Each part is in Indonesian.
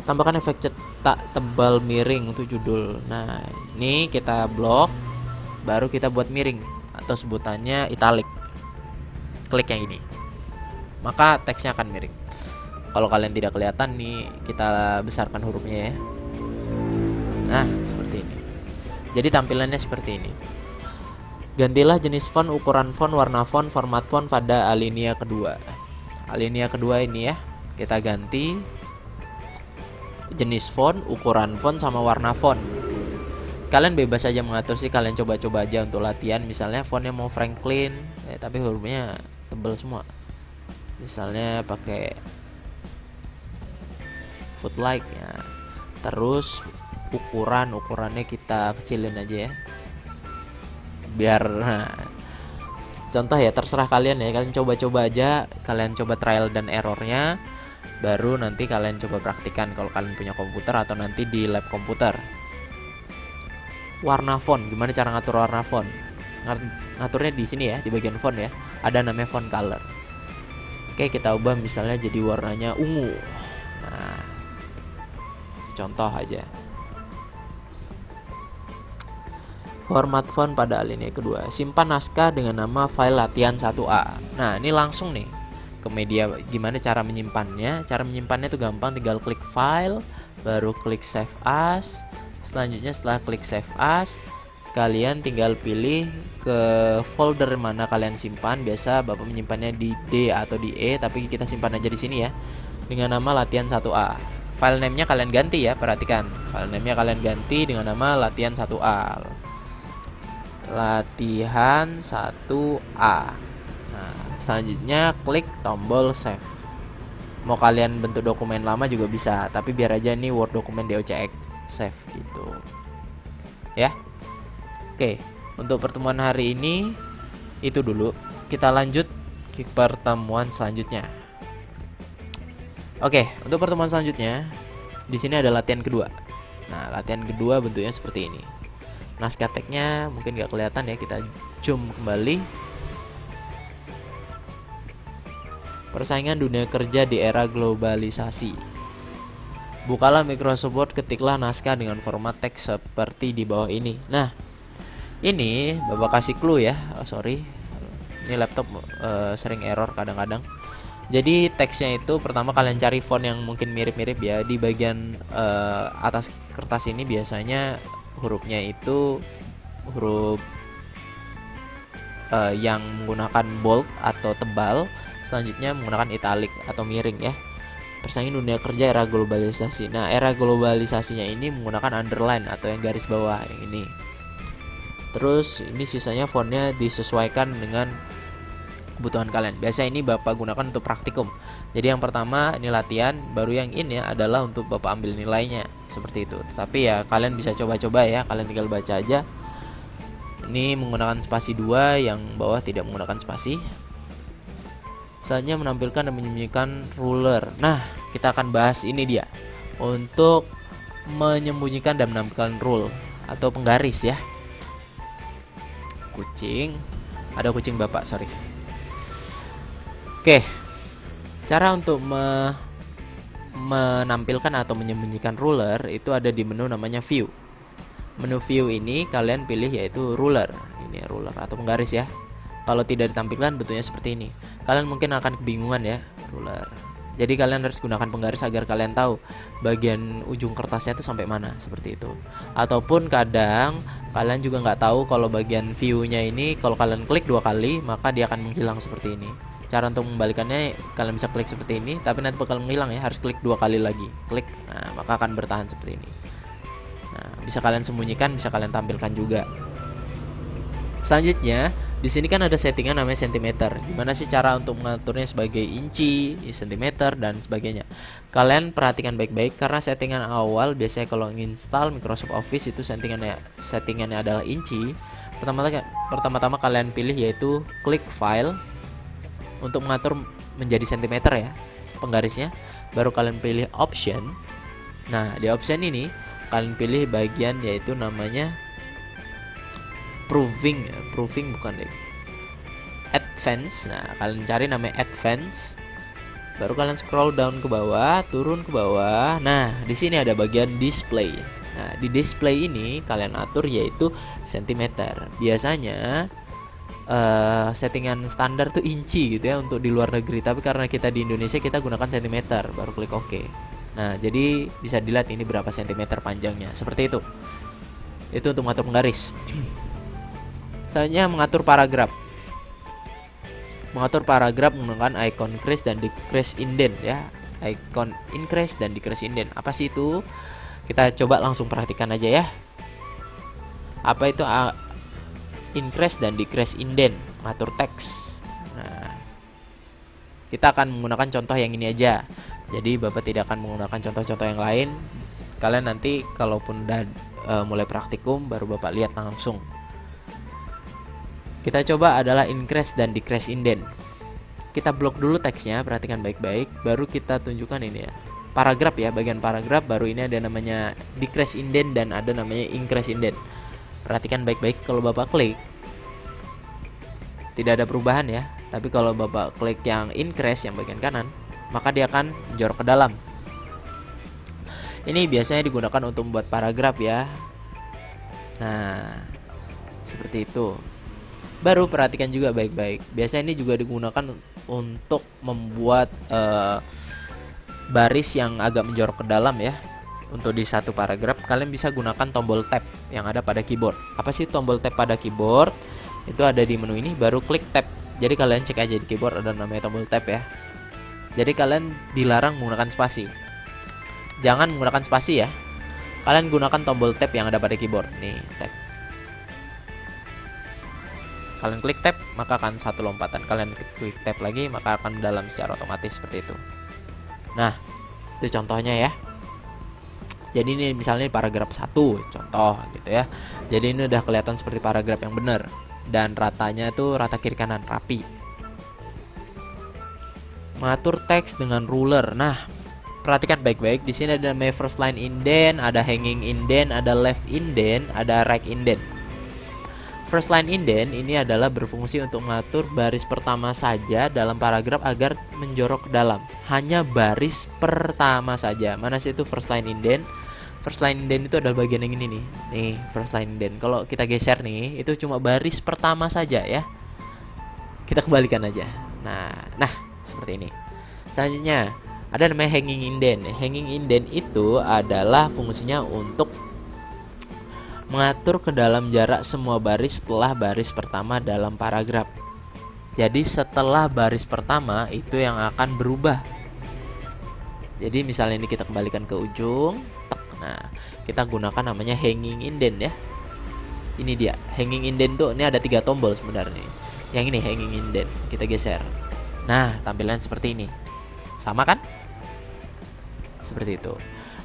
Tambahkan efek cetak tebal miring untuk judul. Nah, ini kita blok, baru kita buat miring atau sebutannya italic. Klik yang ini, maka teksnya akan miring. Kalau kalian tidak kelihatan nih, kita besarkan hurufnya ya. Nah, seperti ini. Jadi tampilannya seperti ini. Gantilah jenis font, ukuran font, warna font, format font pada alinea kedua. Alinea kedua ini ya, kita ganti jenis font, ukuran font, sama warna font. Kalian bebas aja mengatur sih, kalian coba-coba aja untuk latihan. Misalnya fontnya mau Franklin, tapi hurufnya tebel semua. Misalnya pakai Footlight ya. Terus ukurannya kita kecilin aja ya. Biar contoh ya, terserah kalian ya. Kalian coba-coba aja, kalian coba trial dan errornya. Baru nanti kalian coba praktikan kalau kalian punya komputer atau nanti di lab komputer. Warna font, gimana cara ngatur warna font? Ngaturnya di sini ya, di bagian font ya. Ada namanya font color. Oke, kita ubah misalnya jadi warnanya ungu. Nah, contoh aja. Format font pada alinea kedua. Simpan naskah dengan nama file latihan 1A. Nah, ini langsung nih ke media. Gimana cara menyimpannya? Cara menyimpannya itu gampang, tinggal klik file, baru klik save as. Selanjutnya setelah klik save as, kalian tinggal pilih ke folder mana kalian simpan. Biasa Bapak menyimpannya di D atau di E, tapi kita simpan aja di sini ya, dengan nama latihan 1A. File name-nya kalian ganti ya, perhatikan. File name-nya kalian ganti dengan nama latihan 1A. Latihan 1A. Nah, selanjutnya klik tombol save. Mau kalian bentuk dokumen lama juga bisa, tapi biar aja ini Word dokumen DOCX save gitu ya. Oke, untuk pertemuan hari ini itu dulu. Kita lanjut ke pertemuan selanjutnya. Oke, untuk pertemuan selanjutnya di sini ada latihan kedua. Nah, latihan kedua bentuknya seperti ini. Naskah teksnya mungkin gak kelihatan ya, kita zoom kembali. Persaingan dunia kerja di era globalisasi. Bukalah Microsoft Word, ketiklah naskah dengan format teks seperti di bawah ini. Nah, ini Bapak kasih clue ya. Sorry, ini laptop sering error kadang-kadang. Jadi teksnya itu pertama kalian cari font yang mungkin mirip-mirip ya. Di bagian atas kertas ini biasanya hurufnya itu huruf yang menggunakan bold atau tebal. Selanjutnya menggunakan italic atau miring ya. Persaingan dunia kerja era globalisasi. Nah, era globalisasinya ini menggunakan underline atau yang garis bawah yang ini. Terus ini sisanya fontnya disesuaikan dengan kebutuhan kalian. Biasa ini Bapak gunakan untuk praktikum. Jadi yang pertama ini latihan, baru yang ini adalah untuk Bapak ambil nilainya. Seperti itu. Tapi ya kalian bisa coba-coba ya, kalian tinggal baca aja. Ini menggunakan spasi 2, yang bawah tidak menggunakan spasi. Selanjutnya menampilkan dan menyembunyikan ruler. Nah, kita akan bahas ini dia. Untuk menyembunyikan dan menampilkan rule atau penggaris ya. Kucing. Ada kucing Bapak, sorry. Oke. Cara untuk menampilkan atau menyembunyikan ruler itu ada di menu namanya view. Menu view ini kalian pilih yaitu ruler. Ini ruler atau penggaris ya. Kalau tidak ditampilkan bentuknya seperti ini. Kalian mungkin akan kebingungan ya, ruler. Jadi kalian harus gunakan penggaris agar kalian tahu bagian ujung kertasnya itu sampai mana, seperti itu. Ataupun kadang kalian juga nggak tahu kalau bagian view-nya ini kalau kalian klik 2 kali maka dia akan menghilang seperti ini. Cara untuk membalikannya kalian bisa klik seperti ini, tapi nanti bakal menghilang ya, harus klik 2 kali lagi. Klik, nah maka akan bertahan seperti ini. Nah, bisa kalian sembunyikan, bisa kalian tampilkan juga. Selanjutnya, di sini kan ada settingan namanya sentimeter. Gimana sih cara untuk mengaturnya sebagai inci, sentimeter dan sebagainya? Kalian perhatikan baik-baik karena settingan awal biasanya kalau install Microsoft Office itu settingannya adalah inci. Pertama-tama kalian pilih yaitu klik file untuk mengatur menjadi sentimeter ya penggarisnya. Baru kalian pilih option. Nah, di option ini kalian pilih bagian yaitu namanya proving bukan deh, advance. Nah, kalian cari namanya advance. Baru kalian scroll down ke bawah, turun ke bawah. Nah, di sini ada bagian display. Nah, di display ini kalian atur yaitu sentimeter. Biasanya settingan standar tuh inci gitu ya untuk di luar negeri, tapi karena kita di Indonesia kita gunakan sentimeter. Baru klik OK. Nah, jadi bisa dilihat ini berapa sentimeter panjangnya. Seperti itu. Itu untuk mengatur penggaris. Selanjutnya mengatur paragraf. Mengatur paragraf menggunakan icon increase dan decrease indent ya. Icon increase dan decrease indent. Apa sih itu? Kita coba langsung perhatikan aja ya. Apa itu increase dan decrease indent? Mengatur teks. Nah, kita akan menggunakan contoh yang ini aja. Jadi Bapak tidak akan menggunakan contoh-contoh yang lain. Kalian nanti kalaupun udah mulai praktikum baru Bapak lihat langsung. Kita coba adalah increase dan decrease indent. Kita blok dulu teksnya, perhatikan baik-baik. Baru kita tunjukkan ini ya. Paragraf ya, bagian paragraf. Baru ini ada namanya decrease indent dan ada namanya increase indent. Perhatikan baik-baik. Kalau Bapak klik, tidak ada perubahan ya. Tapi kalau Bapak klik yang increase yang bagian kanan, maka dia akan menjorok ke dalam. Ini biasanya digunakan untuk membuat paragraf ya. Nah, seperti itu. Baru perhatikan juga baik-baik. Biasanya ini juga digunakan untuk membuat baris yang agak menjorok ke dalam ya. Untuk di satu paragraf kalian bisa gunakan tombol tab yang ada pada keyboard. Apa sih tombol tab pada keyboard? Itu ada di menu ini, baru klik tab. Jadi kalian cek aja di keyboard ada namanya tombol tab ya. Jadi kalian dilarang menggunakan spasi. Jangan menggunakan spasi ya. Kalian gunakan tombol tab yang ada pada keyboard. Nih, tab. Kalian klik tab, maka akan satu lompatan. Kalian klik tab lagi, maka akan dalam secara otomatis seperti itu. Nah, itu contohnya ya. Jadi ini misalnya paragraf 1, contoh gitu ya. Jadi ini udah kelihatan seperti paragraf yang benar. Dan ratanya tuh rata kiri kanan, rapi. Mengatur teks dengan ruler. Nah, perhatikan baik-baik. Di sini ada namanya first line indent, ada hanging indent, ada left indent, ada right indent. First line indent ini adalah berfungsi untuk mengatur baris pertama saja dalam paragraf agar menjorok ke dalam. Hanya baris pertama saja. Mana sih itu first line indent? First line indent itu adalah bagian yang ini nih. Nih, first line indent. Kalau kita geser nih, itu cuma baris pertama saja ya. Kita kembalikan aja. Nah, seperti ini. Selanjutnya, ada namanya hanging indent. Hanging indent itu adalah fungsinya untuk mengatur ke dalam jarak semua baris setelah baris pertama dalam paragraf. Jadi setelah baris pertama itu yang akan berubah. Jadi misalnya ini kita kembalikan ke ujung. Nah, kita gunakan namanya hanging indent ya. Ini dia, hanging indent tuh ini ada 3 tombol sebenarnya. Yang ini hanging indent, kita geser. Nah, tampilan seperti ini. Sama kan? Seperti itu.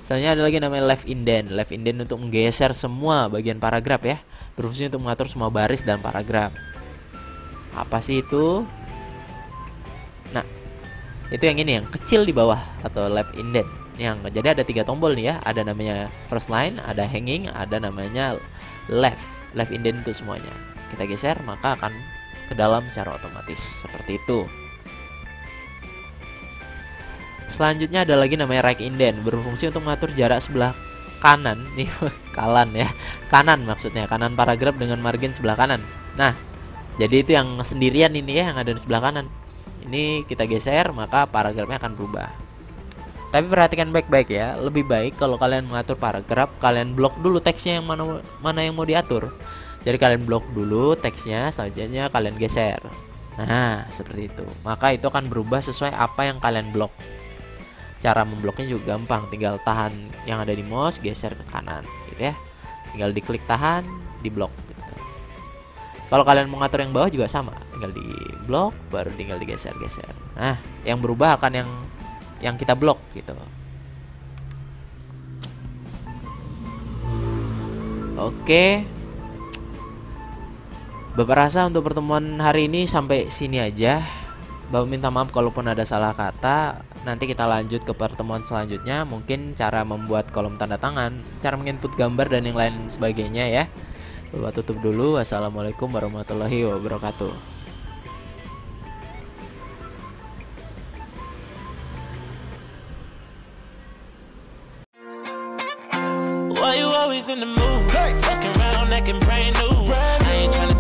Selanjutnya ada lagi namanya left indent. Left indent untuk menggeser semua bagian paragraf ya. Berfungsi untuk mengatur semua baris dalam paragraf. Apa sih itu? Nah, itu yang ini yang kecil di bawah atau left indent. Yang jadi ada 3 tombol nih ya. Ada namanya first line, ada hanging, ada namanya left. Left indent itu semuanya. Kita geser maka akan ke dalam secara otomatis. Seperti itu. Selanjutnya ada lagi namanya right indent, berfungsi untuk mengatur jarak sebelah kanan nih, kanan ya, kanan maksudnya, kanan paragraf dengan margin sebelah kanan. Nah, jadi itu yang sendirian ini ya, yang ada di sebelah kanan. Ini kita geser, maka paragrafnya akan berubah. Tapi perhatikan baik-baik ya, lebih baik kalau kalian mengatur paragraf, kalian blok dulu teksnya yang mana yang mau diatur. Jadi kalian blok dulu teksnya, selanjutnya kalian geser. Nah, seperti itu. Maka itu akan berubah sesuai apa yang kalian blok. Cara membloknya juga gampang, tinggal tahan yang ada di mouse, geser ke kanan gitu ya. Tinggal diklik tahan, diblok gitu. Kalau kalian mau ngatur yang bawah juga sama, tinggal di blok, baru tinggal digeser-geser. Nah, yang berubah akan yang kita blok gitu. Oke. Bapak rasa untuk pertemuan hari ini sampai sini aja. Bapak minta maaf kalaupun ada salah kata. Nanti kita lanjut ke pertemuan selanjutnya. Mungkin cara membuat kolom tanda tangan, cara menginput gambar dan yang lain sebagainya ya. Bapak tutup dulu. Wassalamualaikum warahmatullahi wabarakatuh. always in the mood. Fucking around, acting brand new. I ain't tryna